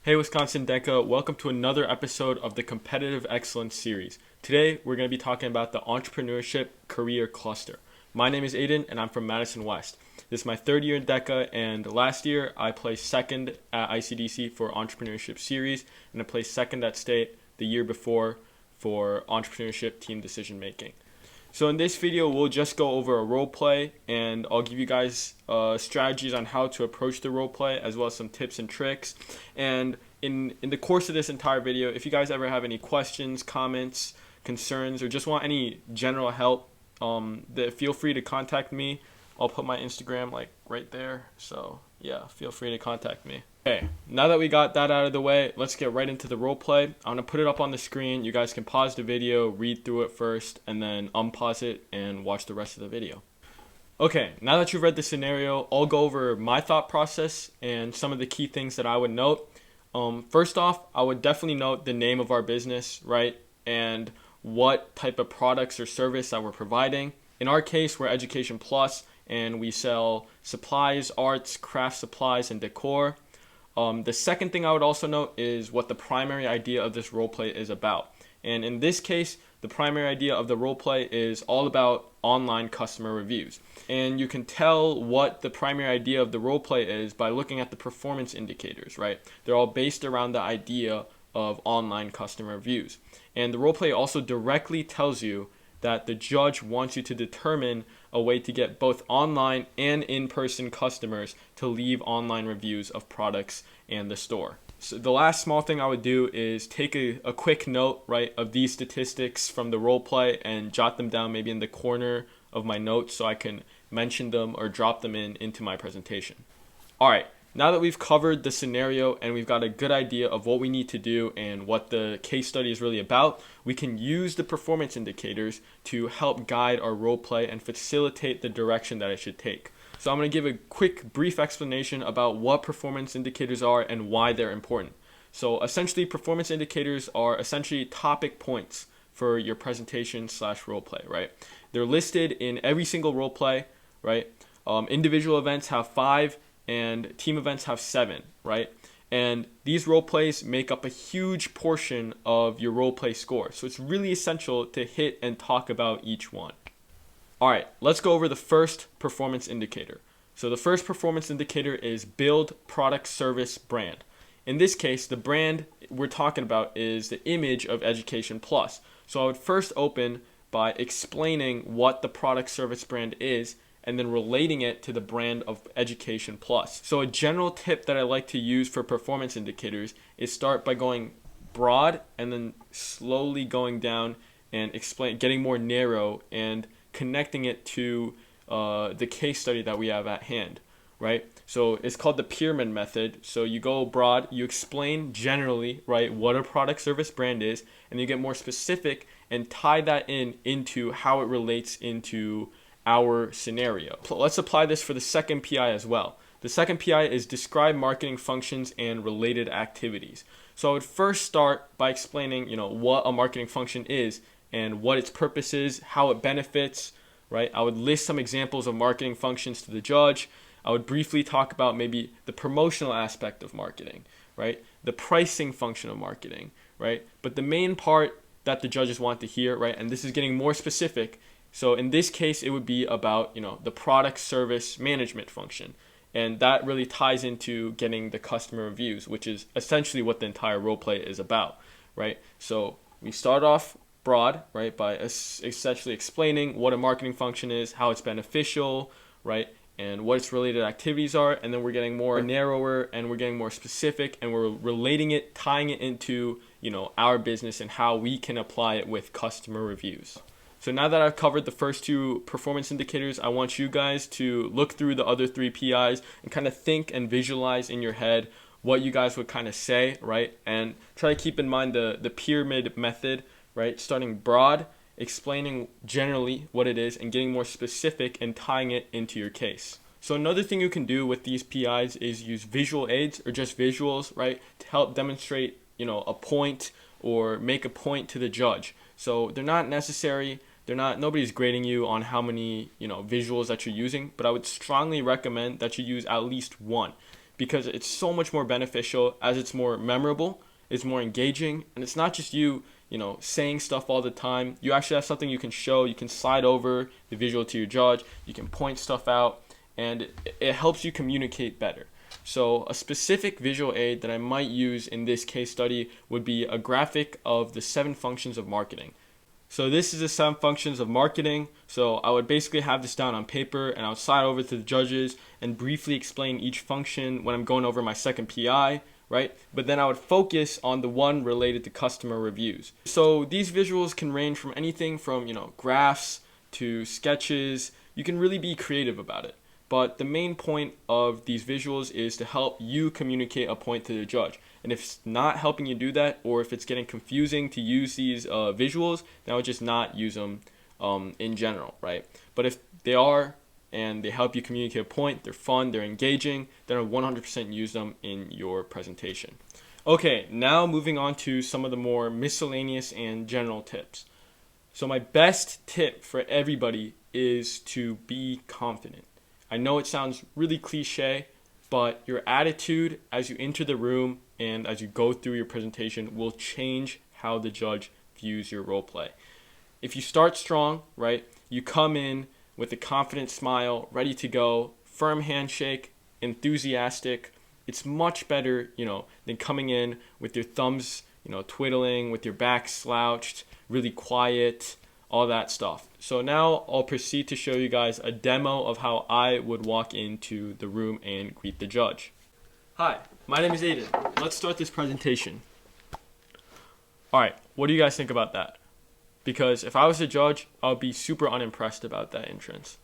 Hey Wisconsin Deca, welcome to another episode of the Competitive Excellence series. Today we're going to be talking about the Entrepreneurship Career Cluster. My name is Aiden and I'm from Madison West. This is my third year in DECA, and last year I placed second at ICDC for Entrepreneurship series, and I placed second at state the year before for Entrepreneurship Team Decision Making. So in this video, we'll just go over a role play, and I'll give you guys strategies on how to approach the role play, as well as some tips and tricks. And in the course of this entire video, if you guys ever have any questions, comments, concerns, or just want any general help, feel free to contact me. I'll put my Instagram right there. So yeah, feel free to contact me. Okay, now that we got that out of the way, let's get right into the role play. I'm going to put it up on the screen. You guys can pause the video, read through it first, and then unpause it and watch the rest of the video. Okay, now that you've read the scenario, I'll go over my thought process and some of the key things that I would note. First off, I would definitely note the name of our business, right? And what type of products or service that we're providing. In our case, we're Education Plus, and we sell supplies, arts, craft supplies, and decor. The second thing I would also note is what the primary idea of this role play is about. And in this case, the primary idea of the role play is all about online customer reviews. And you can tell what the primary idea of the role play is by looking at the performance indicators, right? They're all based around the idea of online customer reviews. And the role play also directly tells you that the judge wants you to determine a way to get both online and in-person customers to leave online reviews of products and the store. So the last small thing I would do is take a quick note, right, of these statistics from the role play and jot them down maybe in the corner of my notes so I can mention them or drop them into my presentation. All right. Now that we've covered the scenario and we've got a good idea of what we need to do and what the case study is really about, we can use the performance indicators to help guide our role play and facilitate the direction that it should take. So I'm going to give a quick brief explanation about what performance indicators are and why they're important. So essentially, performance indicators are essentially topic points for your presentation / role play, right? They're listed in every single role play, right? Individual events have 5 and team events have 7, right? And these role plays make up a huge portion of your role play score. So it's really essential to hit and talk about each one. All right, let's go over the first performance indicator. So the first performance indicator is build product, service, brand. In this case, the brand we're talking about is the image of Education Plus. So I would first open by explaining what the product, service, brand is, and then relating it to the brand of Education Plus. So a general tip that I like to use for performance indicators is start by going broad and then slowly going down and getting more narrow and connecting it to the case study that we have at hand, right? So it's called the pyramid method. So you go broad, you explain generally, right, what a product, service, brand is, and you get more specific and tie that into how it relates into our scenario. Let's apply this for the second PI as well. The second PI is describe marketing functions and related activities. So I would first start by explaining, what a marketing function is and what its purpose is, how it benefits, right? I would list some examples of marketing functions to the judge. I would briefly talk about maybe the promotional aspect of marketing, right? The pricing function of marketing, right? But the main part that the judges want to hear, right? And this is getting more specific. So in this case, it would be about, the product service management function. And that really ties into getting the customer reviews, which is essentially what the entire role play is about, right? So we start off broad, right, by essentially explaining what a marketing function is, how it's beneficial, right, and what its related activities are. And then we're getting more narrower and we're getting more specific and we're relating it, tying it into, our business and how we can apply it with customer reviews. So now that I've covered the first two performance indicators, I want you guys to look through the other 3 PIs and kind of think and visualize in your head what you guys would kind of say, right? And try to keep in mind the pyramid method, right? Starting broad, explaining generally what it is, and getting more specific and tying it into your case. So another thing you can do with these PIs is use visual aids or just visuals, right? To help demonstrate, a point or make a point to the judge. So they're not necessary. Nobody's grading you on how many, visuals that you're using, but I would strongly recommend that you use at least one, because it's so much more beneficial as it's more memorable, it's more engaging, and it's not just you, saying stuff all the time. You actually have something you can show. You can slide over the visual to your judge. You can point stuff out, and it helps you communicate better. So a specific visual aid that I might use in this case study would be a graphic of the 7 functions of marketing. So this is the 7 functions of marketing. So I would basically have this down on paper, and I would slide over to the judges and briefly explain each function when I'm going over my second PI, right? But then I would focus on the one related to customer reviews. So these visuals can range from anything from, graphs to sketches. You can really be creative about it. But the main point of these visuals is to help you communicate a point to the judge. And if it's not helping you do that, or if it's getting confusing to use these visuals, then I would just not use them in general, right? But if they are and they help you communicate a point, they're fun, they're engaging, then I would 100% use them in your presentation. Okay, now moving on to some of the more miscellaneous and general tips. So my best tip for everybody is to be confident. I know it sounds really cliche, but your attitude as you enter the room and as you go through your presentation will change how the judge views your role play. If you start strong, right, you come in with a confident smile, ready to go, firm handshake, enthusiastic, it's much better, than coming in with your thumbs, twiddling, with your back slouched, really quiet, all that stuff. So now I'll proceed to show you guys a demo of how I would walk into the room and greet the judge. Hi, my name is Aiden. Let's start this presentation. Alright, what do you guys think about that? Because if I was a judge, I would be super unimpressed about that entrance.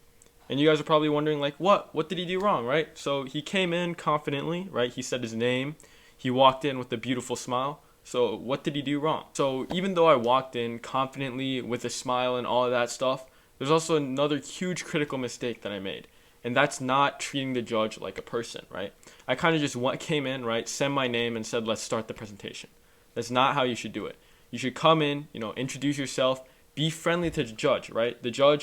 And you guys are probably wondering, what did he do wrong, right? So he came in confidently, right? He said his name. He walked in with a beautiful smile. So what did he do wrong? So even though I walked in confidently with a smile and all of that stuff, there's also another huge critical mistake that I made. And that's not treating the judge like a person, right? I kind of just came in, right, said my name and said, let's start the presentation. That's not how you should do it. You should come in, introduce yourself, be friendly to the judge, right?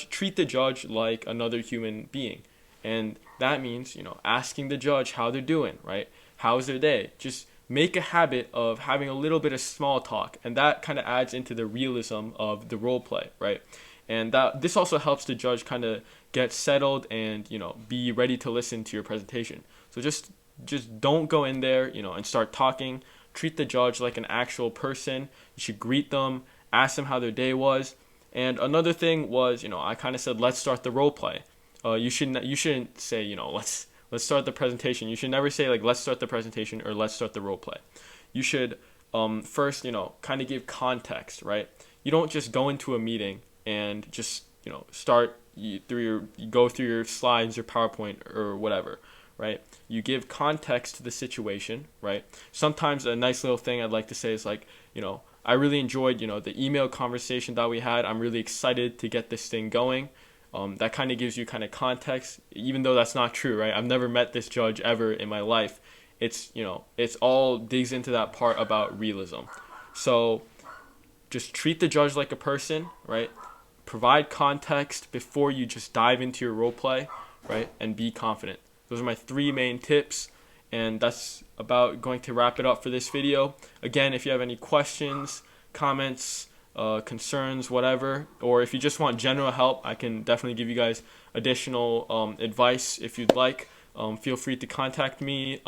Treat the judge like another human being. And that means, asking the judge how they're doing, right? How's their day? Just make a habit of having a little bit of small talk, and that kind of adds into the realism of the role play, right? And this also helps the judge kind of get settled and be ready to listen to your presentation. So just don't go in there and start talking. Treat the judge like an actual person. You should greet them, ask them how their day was. And another thing was, I kind of said, let's start the role play. You shouldn't say, let's start the presentation. You should never say let's start the presentation or let's start the role play. You should first, kind of give context, right? You don't just go into a meeting and just, you go through your slides, your PowerPoint or whatever, right? You give context to the situation, right? Sometimes a nice little thing I'd like to say is I really enjoyed, the email conversation that we had. I'm really excited to get this thing going. That kind of gives you kind of context, even though that's not true, right? I've never met this judge ever in my life. It's all digs into that part about realism. So just treat the judge like a person, right? Provide context before you just dive into your role play, right? And be confident. Those are my 3 main tips, and that's about going to wrap it up for this video. Again, if you have any questions, comments, concerns, whatever, or if you just want general help, I can definitely give you guys additional advice if you'd like. Feel free to contact me.